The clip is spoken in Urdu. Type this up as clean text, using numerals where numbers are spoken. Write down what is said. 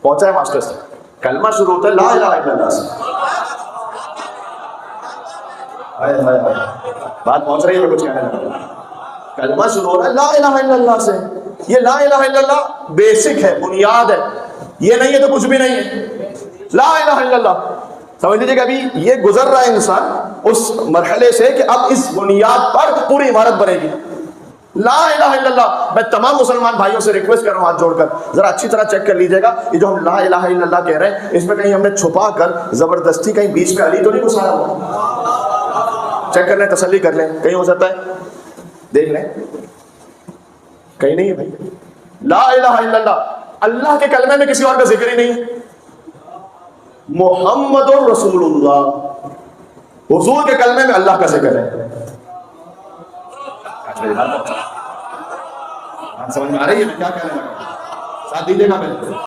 پہنچا ہے ماسٹر سے. کلمہ شروع ہوتا ہے لا الہ الا اللہ سے. بات پہنچ رہی ہے میں کچھ کہنے لگا. کلمہ شروع ہو رہا ہے لا الہ الا اللہ سے. یہ لا الہ الا اللہ بیسک ہے, بنیاد ہے. یہ نہیں ہے تو کچھ بھی نہیں ہے. لا الہ الا اللہ سمجھ لیجیے کہ ابھی یہ گزر رہا ہے انسان اس مرحلے سے کہ اب اس بنیاد پر پوری عمارت بنے گی. لا الہ الا اللہ. میں تمام مسلمان بھائیوں سے ریکویسٹ کر رہا ہوں ہاتھ جوڑ کر, ذرا اچھی طرح چیک کر لیجیے گا یہ جو ہم لا الہ الا اللہ کہہ رہے ہیں اس میں کہیں ہم نے چھپا کر زبردستی کہیں بیچ میں علی تو نہیں گھسایا ہوا. چیک کر لیں, تسلی کر لیں, کہیں ہو سکتا ہے دیکھ لیں, کہیں نہیں ہے بھائی. لا الہ الا اللہ اللہ کے کلمے میں کسی اور کا ذکر ہی نہیں ہے. محمد رسول اللہ حضور کے کلمے میں اللہ کا ذکر ہے. سمجھ میں آ رہی ہے میں کیا کہنے لگا؟ ساتھ دیجیے گا.